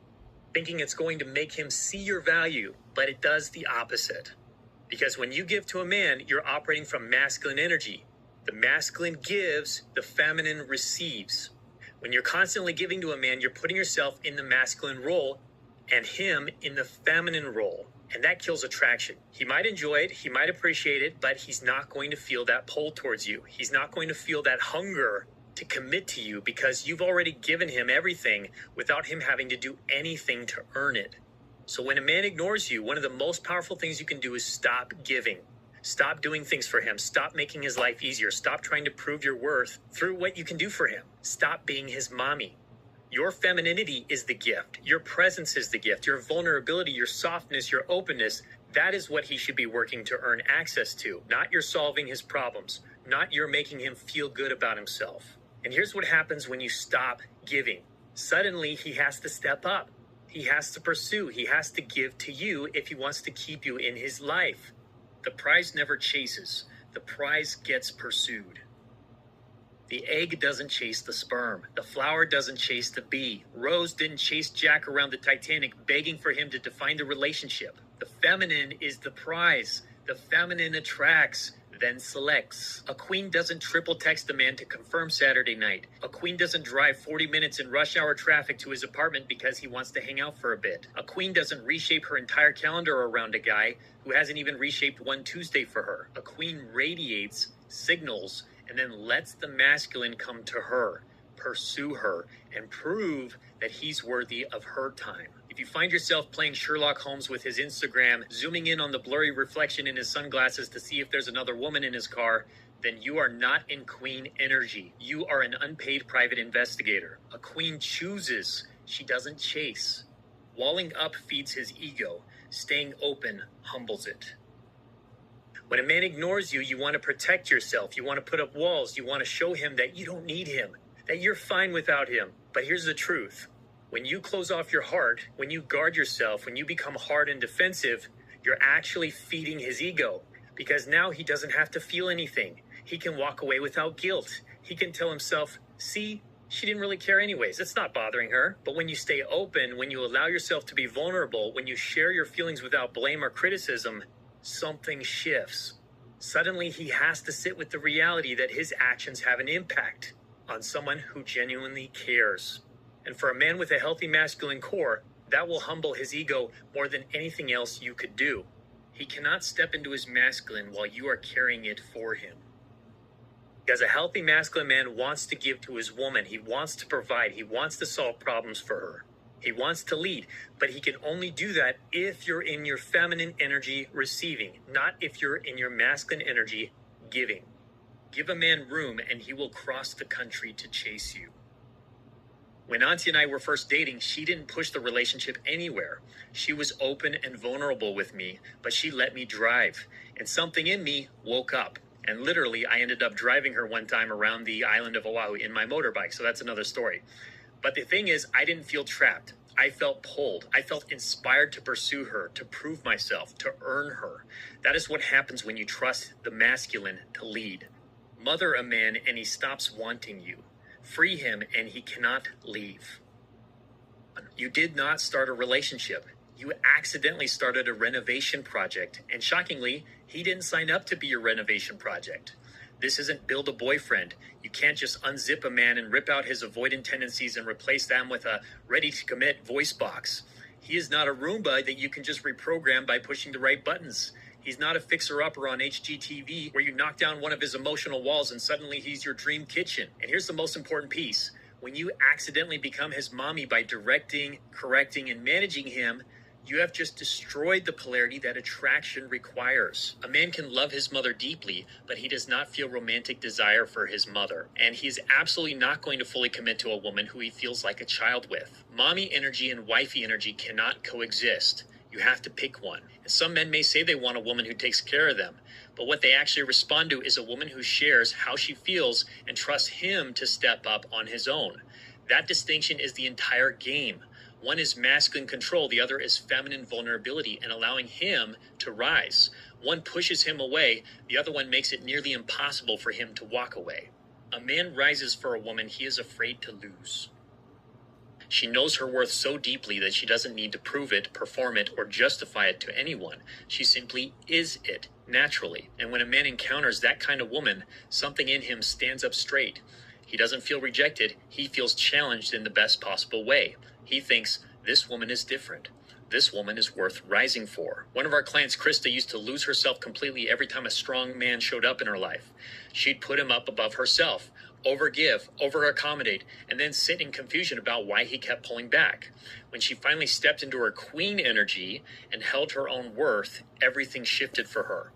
thinking it's going to make him see your value, but it does the opposite. Because when you give to a man, you're operating from masculine energy. The masculine gives, the feminine receives. When you're constantly giving to a man, you're putting yourself in the masculine role and him in the feminine role. And that kills attraction. He might enjoy it, he might appreciate it, but he's not going to feel that pull towards you. He's not going to feel that hunger to commit to you because you've already given him everything without him having to do anything to earn it. So when a man ignores you, one of the most powerful things you can do is stop giving. Stop doing things for him. Stop making his life easier. Stop trying to prove your worth through what you can do for him. Stop being his mommy. Your femininity is the gift. Your presence is the gift. Your vulnerability, your softness, your openness, that is what he should be working to earn access to. Not your solving his problems. Not your making him feel good about himself. And here's what happens when you stop giving. Suddenly, he has to step up. He has to pursue. He has to give to you if he wants to keep you in his life. The prize never chases. The prize gets pursued. The egg doesn't chase the sperm. The flower doesn't chase the bee. Rose didn't chase Jack around the Titanic begging for him to define the relationship. The feminine is the prize. The feminine attracts, then selects. A queen doesn't triple text a man to confirm Saturday night. A queen doesn't drive 40 minutes in rush hour traffic to his apartment because he wants to hang out for a bit. A queen doesn't reshape her entire calendar around a guy who hasn't even reshaped one Tuesday for her. A queen radiates, signals, and then lets the masculine come to her, pursue her, and prove that he's worthy of her time. If you find yourself playing Sherlock Holmes with his Instagram, zooming in on the blurry reflection in his sunglasses to see if there's another woman in his car, then you are not in queen energy. You are an unpaid private investigator. A queen chooses, she doesn't chase. Walling up feeds his ego. Staying open humbles it. When a man ignores you, you want to protect yourself. You want to put up walls. You want to show him that you don't need him, that you're fine without him. But here's the truth. When you close off your heart, when you guard yourself, when you become hard and defensive, you're actually feeding his ego because now he doesn't have to feel anything. He can walk away without guilt. He can tell himself, see, she didn't really care anyways. It's not bothering her. But when you stay open, when you allow yourself to be vulnerable, when you share your feelings without blame or criticism, something shifts. Suddenly, he has to sit with the reality that his actions have an impact on someone who genuinely cares. And for a man with a healthy masculine core, that will humble his ego more than anything else you could do. He cannot step into his masculine while you are carrying it for him. Because a healthy masculine man wants to give to his woman. He wants to provide. He wants to solve problems for her. He wants to lead, but he can only do that if you're in your feminine energy receiving, not if you're in your masculine energy giving. Give a man room and he will cross the country to chase you. When Auntie and I were first dating, she didn't push the relationship anywhere. She was open and vulnerable with me, but she let me drive. And something in me woke up. And literally, I ended up driving her one time around the island of Oahu in my motorbike. So that's another story. But the thing is, I didn't feel trapped. I felt pulled. I felt inspired to pursue her, to prove myself, to earn her. That is what happens when you trust the masculine to lead. Mother a man and he stops wanting you. Free him and he cannot leave. You did not start a relationship. You accidentally started a renovation project. And shockingly, he didn't sign up to be your renovation project. This isn't build a boyfriend. You can't just unzip a man and rip out his avoidant tendencies and replace them with a ready-to-commit voice box. He is not a Roomba that you can just reprogram by pushing the right buttons. He's not a fixer-upper on HGTV where you knock down one of his emotional walls and suddenly he's your dream kitchen. And here's the most important piece. When you accidentally become his mommy by directing, correcting, and managing him, you have just destroyed the polarity that attraction requires. A man can love his mother deeply, but he does not feel romantic desire for his mother. And he is absolutely not going to fully commit to a woman who he feels like a child with. Mommy energy and wifey energy cannot coexist. You have to pick one. And some men may say they want a woman who takes care of them, but what they actually respond to is a woman who shares how she feels and trusts him to step up on his own. That distinction is the entire game. One is masculine control, the other is feminine vulnerability and allowing him to rise. One pushes him away, the other one makes it nearly impossible for him to walk away. A man rises for a woman he is afraid to lose. She knows her worth so deeply that she doesn't need to prove it, perform it, or justify it to anyone. She simply is it, naturally. And when a man encounters that kind of woman, something in him stands up straight. He doesn't feel rejected, he feels challenged in the best possible way. He thinks, this woman is different. This woman is worth rising for. One of our clients, Krista, used to lose herself completely every time a strong man showed up in her life. She'd put him up above herself, overgive, over-accommodate, and then sit in confusion about why he kept pulling back. When she finally stepped into her queen energy and held her own worth, everything shifted for her.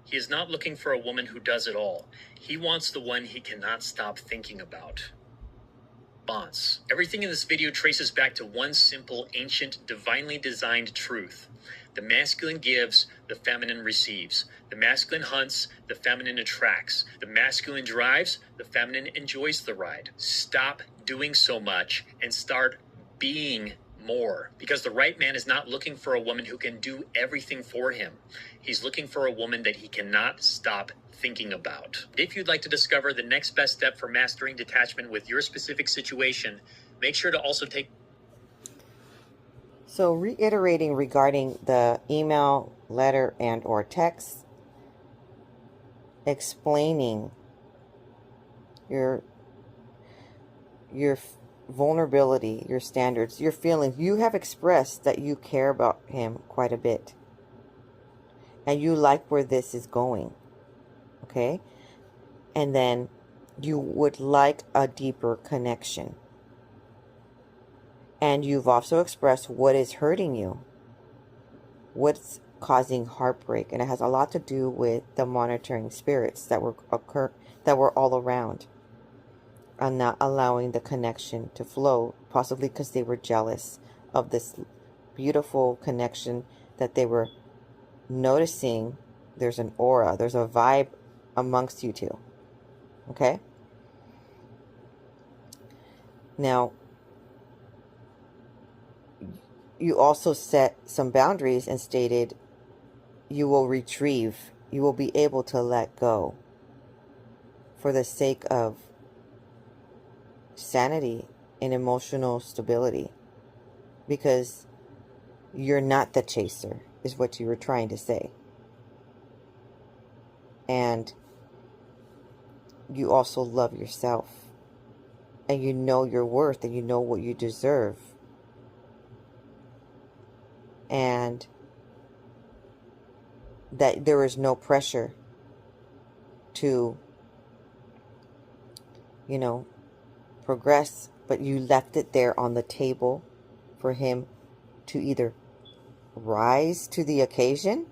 He is not looking for a woman who does it all. He wants the one he cannot stop thinking about. Response. Everything in this video traces back to one simple, ancient, divinely designed truth. The masculine gives, the feminine receives. The masculine hunts, the feminine attracts. The masculine drives, the feminine enjoys the ride. Stop doing so much and start being more. Because the right man is not looking for a woman who can do everything for him. He's looking for a woman that he cannot stop thinking about. If you'd like to discover the next best step for mastering detachment with your specific situation, make sure to also take... So reiterating regarding the email, letter, and or text, explaining your vulnerability, your standards, your feelings. You have expressed that you care about him quite a bit. And you like where this is going. Okay? And then you would like a deeper connection. And you've also expressed what is hurting you. What's causing heartbreak. And it has a lot to do with the monitoring spirits that were all around. And not allowing the connection to flow. Possibly because they were jealous of this beautiful connection that they were noticing. There's an aura. There's a vibe amongst you two. Okay? Now, you also set some boundaries and stated you will retrieve, you will be able to let go for the sake of sanity and emotional stability, because you're not the chaser, is what you were trying to say. And you also love yourself, and you know your worth, and you know what you deserve. And that there is no pressure to, progress, but you left it there on the table for him to either rise to the occasion,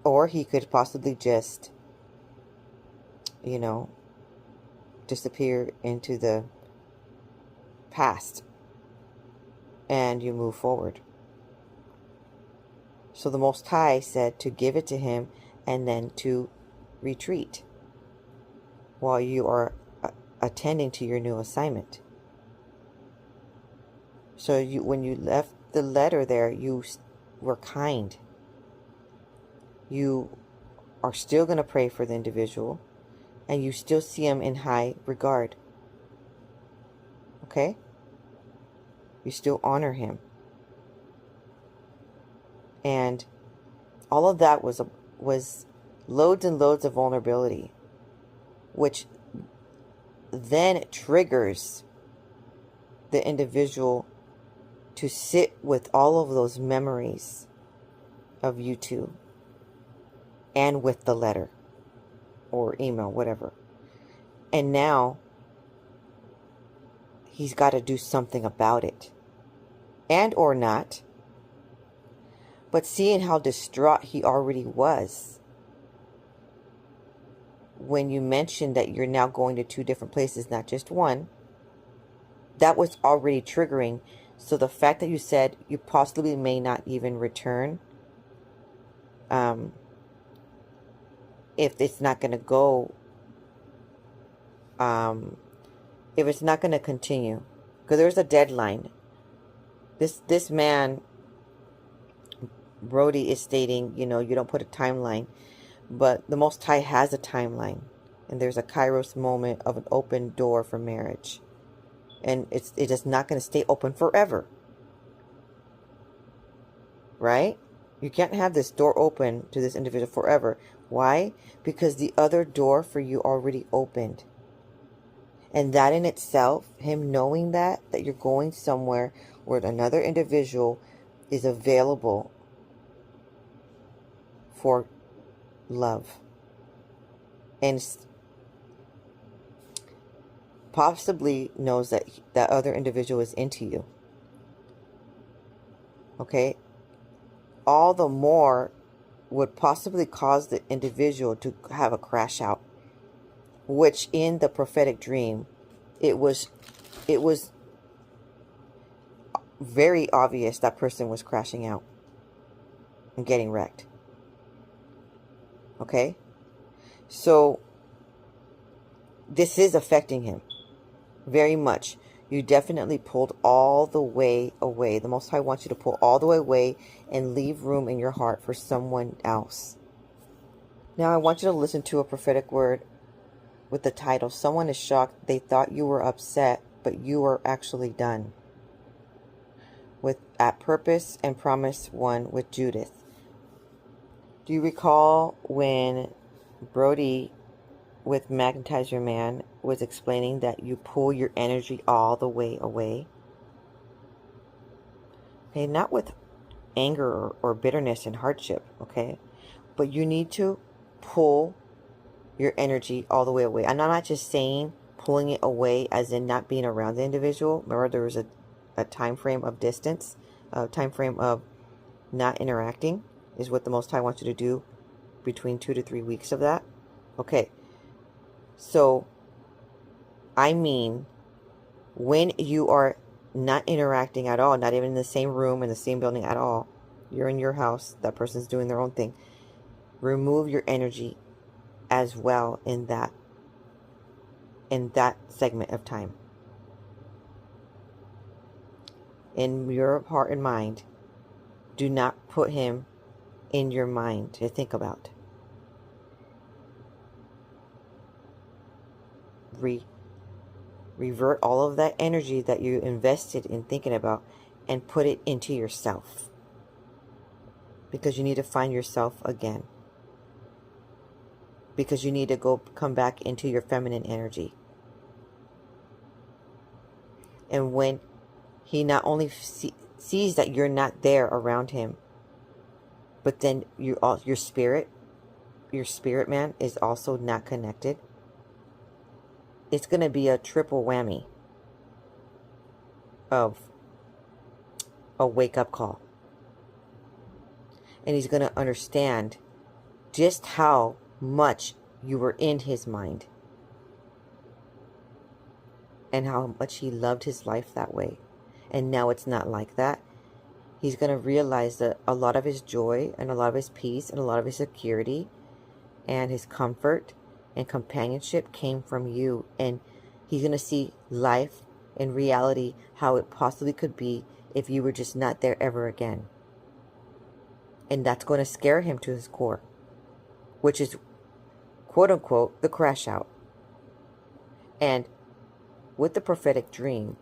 or he could possibly just, disappear into the past and you move forward. So the Most High said to give it to him and then to retreat while you are attending to your new assignment. So when you left the letter there, you were kind. You are still going to pray for the individual, and you still see him in high regard. Okay? You still honor him. And all of that was loads and loads of vulnerability, which then triggers the individual to sit with all of those memories of you two, and with the letter or email, whatever. And now he's got to do something about it, and or not. But seeing how distraught he already was when you mentioned that you're now going to 2 different places, not just one, that was already triggering. So the fact that you said you possibly may not even return, if it's not going to go, if it's not going to continue, because there's a deadline. This man, Brody, is stating, you don't put a timeline, but the Most High has a timeline, and there's a Kairos moment of an open door for marriage, and it is not going to stay open forever, right? You can't have this door open to this individual forever. Why? Because the other door for you already opened. And that in itself, him knowing that you're going somewhere where another individual is available for love, and possibly knows that that other individual is into you. Okay? All the more would possibly cause the individual to have a crash out, which in the prophetic dream, it was very obvious that person was crashing out and getting wrecked. Okay? So this is affecting him very much. You definitely pulled all the way away. The Most High wants you to pull all the way away and leave room in your heart for someone else. Now I want you to listen to a prophetic word with the title, Someone is Shocked They Thought You Were Upset, but You Were Actually Done. With At Purpose and Promise 1 with Judith. Do you recall when Brody with Magnetize Your Man was explaining that you pull your energy all the way away? Okay, not with anger or bitterness and hardship, okay? But you need to pull your energy all the way away. And I'm not just saying pulling it away as in not being around the individual. Remember, there was a time frame of distance, a time frame of not interacting is what the Most High wants you to do between 2 to 3 weeks of that. Okay. So, I mean, when you are not interacting at all, not even in the same room, in the same building at all, you're in your house, that person's doing their own thing, remove your energy as well in that segment of time. In your heart and mind, do not put him in your mind to think about. Revert all of that energy that you invested in thinking about and put it into yourself. Because you need to find yourself again. Because you need to come back into your feminine energy. And when he not only sees that you're not there around him, but then your spirit man is also not connected, it's going to be a triple whammy of a wake-up call. And he's going to understand just how much you were in his mind and how much he loved his life that way. And now it's not like that. He's going to realize that a lot of his joy and a lot of his peace and a lot of his security and his comfort and companionship came from you. And he's going to see life in reality, how it possibly could be if you were just not there ever again. And that's going to scare him to his core, which is, quote unquote, the crash out. And with the prophetic dream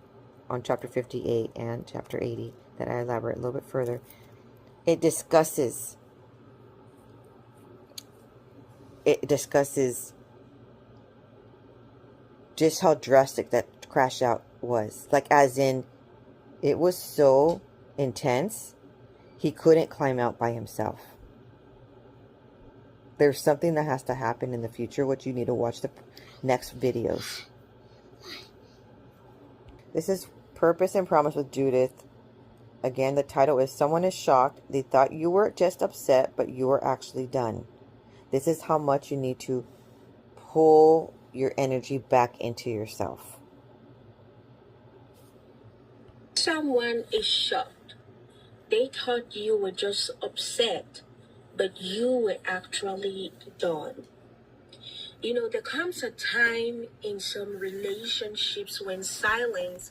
on chapter 58 and chapter 80, that I elaborate a little bit further, it discusses just how drastic that crash out was. Like, as in, it was so intense, He couldn't climb out by himself. There's something that has to happen in the future, which you need to watch the next videos. This is Purpose and Promise with Judith. Again, the title is Someone is Shocked. They thought you were just upset, but you were actually done. This is how much you need to pull your energy back into yourself. Someone is shocked. They thought you were just upset, but you were actually done. You know, there comes a time in some relationships when silence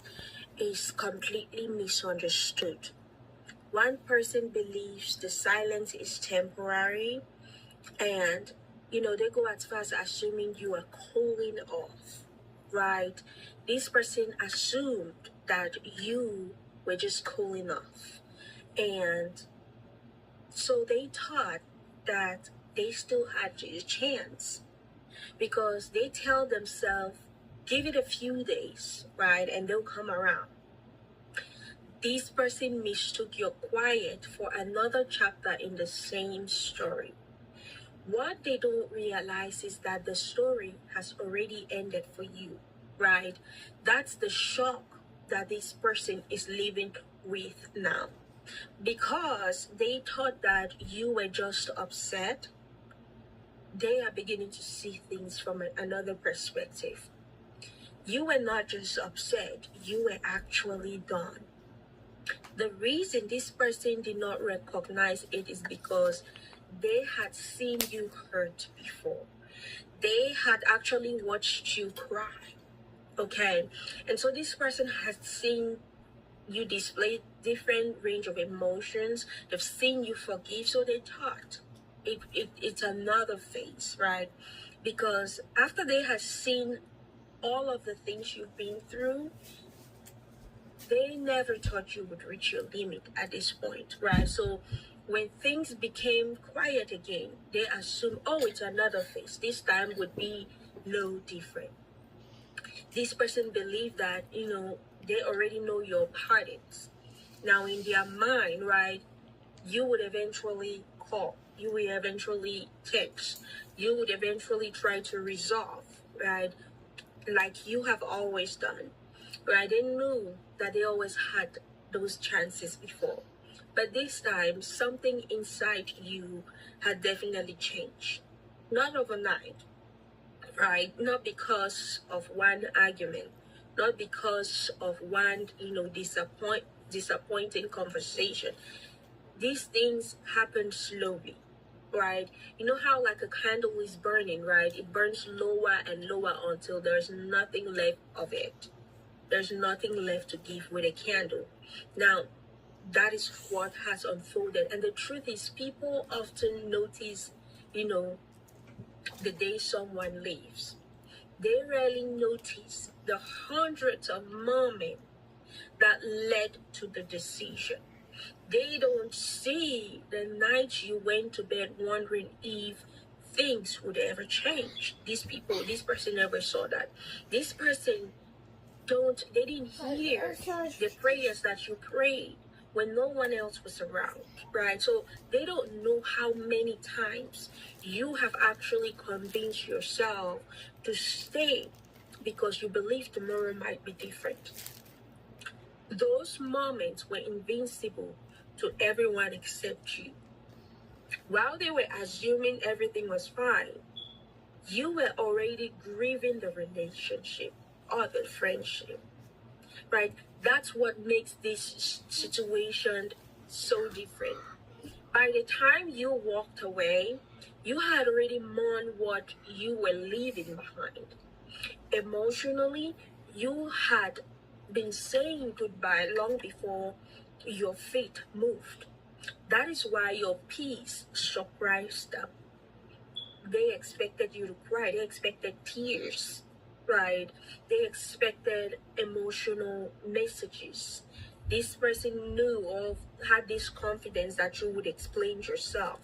is completely misunderstood. One person believes the silence is temporary, and, you know, they go as far as assuming you are cooling off, right? This person assumed that you were just cooling off. And so they thought that they still had a chance, because they tell themselves, give it a few days, right, and they'll come around. This person mistook your quiet for another chapter in the same story. What they don't realize is that the story has already ended for you, right? That's the shock that this person is living with now. Because they thought that you were just upset, they are beginning to see things from another perspective. You were not just upset, you were actually done. The reason this person did not recognize it is because they had seen you hurt before. They had actually watched you cry, okay? And so this person has seen you display different range of emotions. They've seen you forgive, so they thought it's another phase, right? Because after they had seen all of the things you've been through, they never thought you would reach your limit at this point, right? So when things became quiet again, they assume, oh, it's another phase. This time would be no different. This person believed that, you know, they already know your patterns. Now in their mind, right, you would eventually call, you would eventually text, you would eventually try to resolve, right, like you have always done, right? They knew that they always had those chances before, but this time something inside you had definitely changed. Not overnight, right? Not because of one argument, not because of one, you know, disappointing conversation. These things happen slowly, right? You know how like a candle is burning, right? It burns lower and lower until there's nothing left of it. There's nothing left to give with a candle. Now, that is what has unfolded. And the truth is, people often notice, you know, the day someone leaves. They rarely notice the hundreds of moments that led to the decision. They don't see the night you went to bed wondering if things would ever change. This person never saw that. This person they didn't hear the prayers that you prayed when no one else was around, right? So they don't know how many times you have actually convinced yourself to stay because you believe tomorrow might be different. Those moments were invincible to everyone except you. While they were assuming everything was fine, you were already grieving the relationship or the friendship, right? That's what makes this situation so different. By the time you walked away, you had already mourned what you were leaving behind. Emotionally, you had been saying goodbye long before your feet moved. That is why your peace surprised them. They expected you to cry. They expected tears, right? They expected emotional messages. This person knew or had this confidence that you would explain yourself.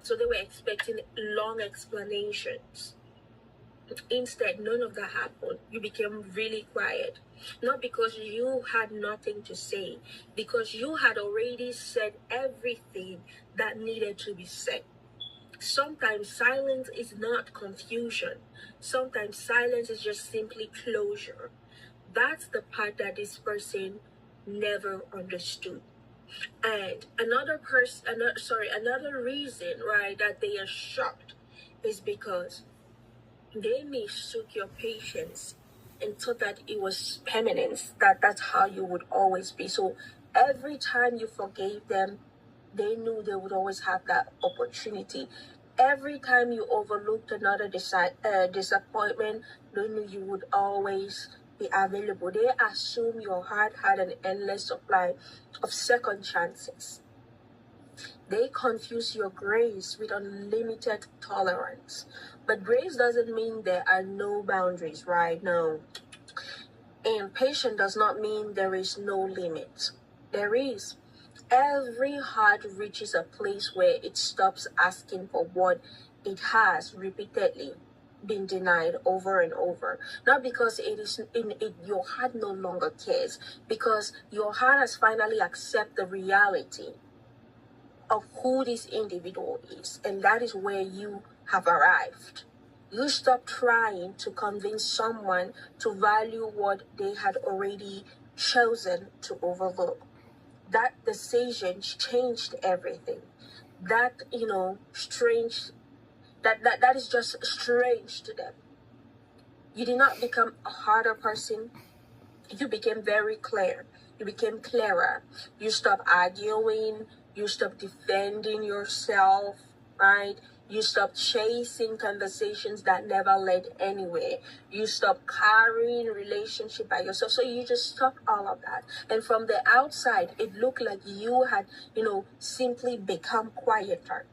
So they were expecting long explanations. Instead, none of that happened. You became really quiet. Not because you had nothing to say, because you had already said everything that needed to be said. Sometimes silence is not confusion. Sometimes silence is just simply closure. That's the part that this person never understood. And another reason, right, that they are shocked is because they mistook your patience and thought that it was permanence, that's how you would always be. So every time you forgave them, they knew they would always have that opportunity. Every time you overlooked another disappointment, they knew you would always be available. They assumed your heart had an endless supply of second chances. They confuse your grace with unlimited tolerance. But grace doesn't mean there are no boundaries, right? No. And patience does not mean there is no limit. There is. Every heart reaches a place where it stops asking for what it has repeatedly been denied over and over. Not because your heart no longer cares, because your heart has finally accepted the reality of who this individual is, and that is where you have arrived. You stop trying to convince someone to value what they had already chosen to overlook. That decision changed everything. That, strange, that is just strange to them. You did not become a harder person. You became very clear. You became clearer. You stopped arguing. You stopped defending yourself, right? You stopped chasing conversations that never led anywhere. You stopped carrying relationship by yourself. So you just stopped all of that. And from the outside, it looked like you had, simply become quieter.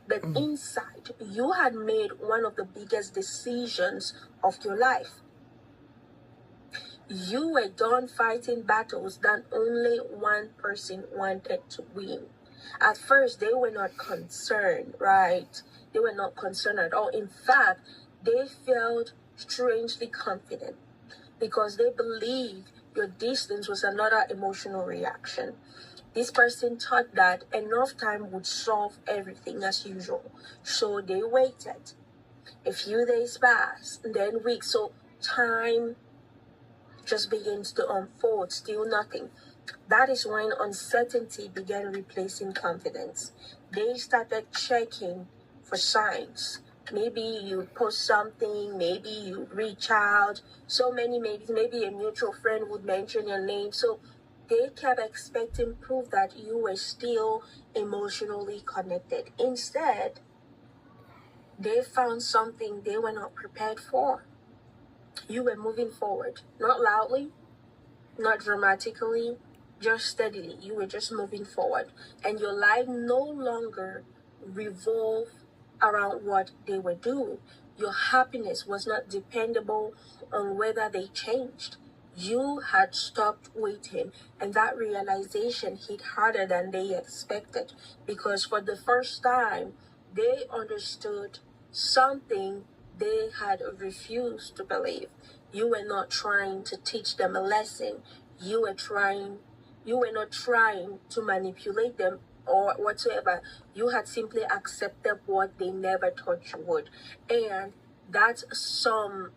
But inside, you had made one of the biggest decisions of your life. You were done fighting battles that only one person wanted to win. At first, they were not concerned, right? They were not concerned at all. In fact, they felt strangely confident because they believed your distance was another emotional reaction. This person thought that enough time would solve everything as usual. So they waited. A few days passed, then weeks. So time just begins to unfold, still nothing. That is when uncertainty began replacing confidence. They started checking for signs. Maybe you post something, maybe you reach out, so many maybes, maybe a mutual friend would mention your name. So they kept expecting proof that you were still emotionally connected. Instead, they found something they were not prepared for. You were moving forward, not loudly, not dramatically, just steadily. You were just moving forward. And your life no longer revolved around what they were doing. Your happiness was not dependable on whether they changed. You had stopped waiting, and that realization hit harder than they expected, because for the first time, they understood something they had refused to believe. You were not trying to teach them a lesson. You were not trying to manipulate them or whatsoever. You had simply accepted what they never thought you would. And that's some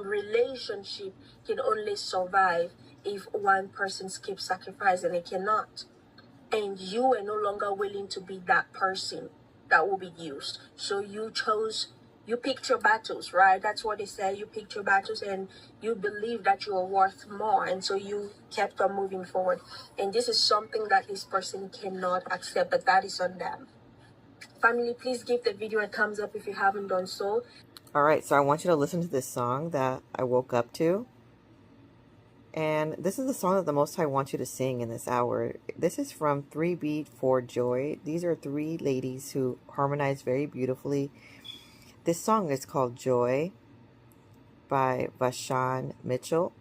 relationship can only survive if one person keeps sacrificing. It cannot. And you were no longer willing to be that person that will be used. So you picked your battles, right? That's what they say. You picked your battles and you believe that you are worth more. And so you kept on moving forward. And this is something that this person cannot accept, but that is on them. Family, please give the video a thumbs up if you haven't done so. All right, so I want you to listen to this song that I woke up to. And this is the song that the Most High wants you to sing in this hour. This is from 3 Beat for Joy. These are three ladies who harmonize very beautifully. This song is called Joy by Vashawn Mitchell.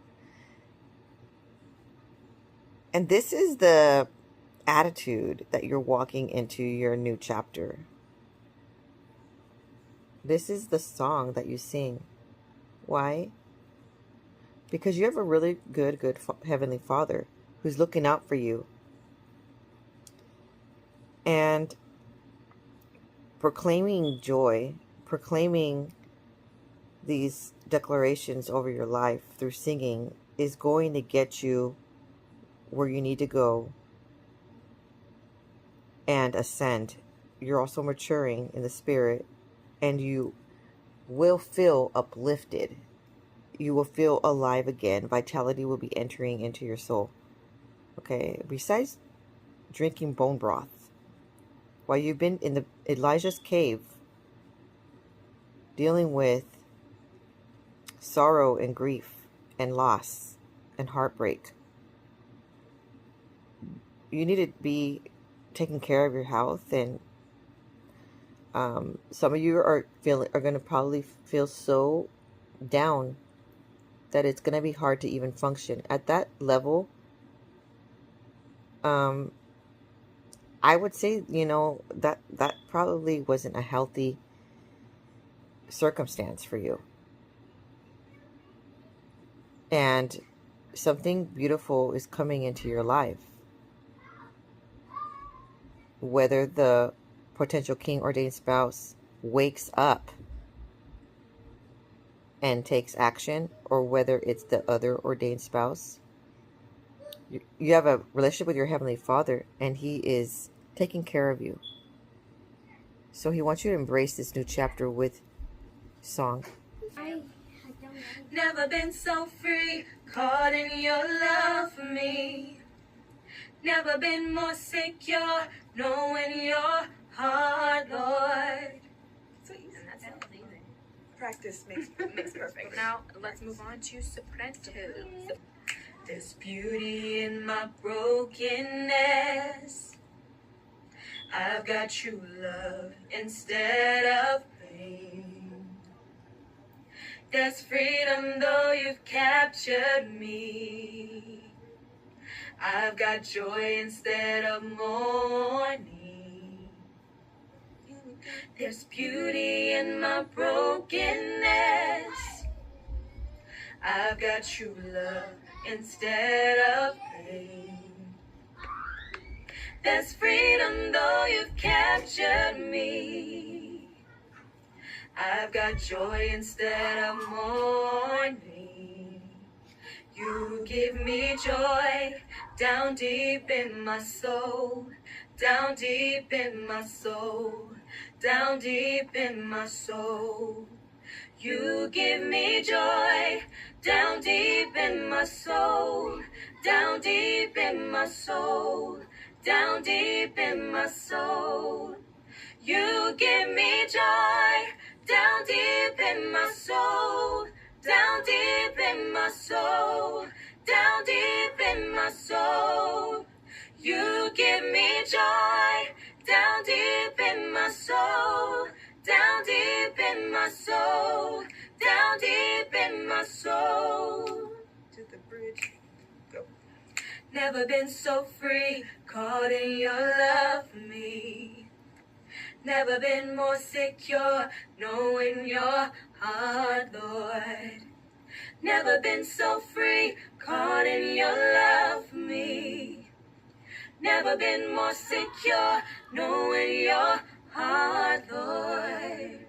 And this is the attitude that you're walking into your new chapter. This is the song that you sing. Why? because you have a really good Heavenly Father who's looking out for you. And proclaiming joy, proclaiming these declarations over your life through singing is going to get you where you need to go and ascend. You're also maturing in the spirit, and you will feel uplifted. You will feel alive again. Vitality will be entering into your soul. Okay, besides drinking bone broth, while you've been in the Elijah's cave dealing with sorrow and grief and loss and heartbreak, you need to be taking care of your health. And some of you are going to probably feel so down that it's going to be hard to even function at that level. I would say, that probably wasn't a healthy circumstance for you. And something beautiful is coming into your life. Whether the potential king ordained spouse wakes up and takes action, or whether it's the other ordained spouse, you have a relationship with your Heavenly Father, and He is taking care of you. So He wants you to embrace this new chapter with song. Never been so free, caught in your love for me. Never been more secure, knowing your heart, Lord. And that's it. Practice makes perfect. Now, let's move on to soprano. There's beauty in my brokenness. I've got true love instead of pain. There's freedom though you've captured me. I've got joy instead of mourning. There's beauty in my brokenness. I've got true love instead of pain. There's freedom though you've captured me. I've got joy instead of mourning. You give me joy down deep in my soul, down deep in my soul, down deep in my soul. You give me joy down deep in my soul, down deep in my soul, down deep in my soul. You give me joy down deep in my soul, down deep in my soul, down deep in my soul. You give me joy down deep in my soul, down deep in my soul, down deep in my soul. To the bridge. Go. Never been so free, caught in your love for me. Never been more secure, knowing your heart, Lord. Never been so free, caught in your love for me. Never been more secure, knowing your heart, Lord.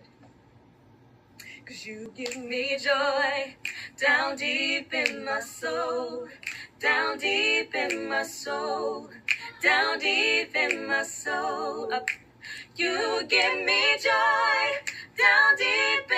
'Cause you give me joy down deep in my soul, down deep in my soul, down deep in my soul. You give me joy down deep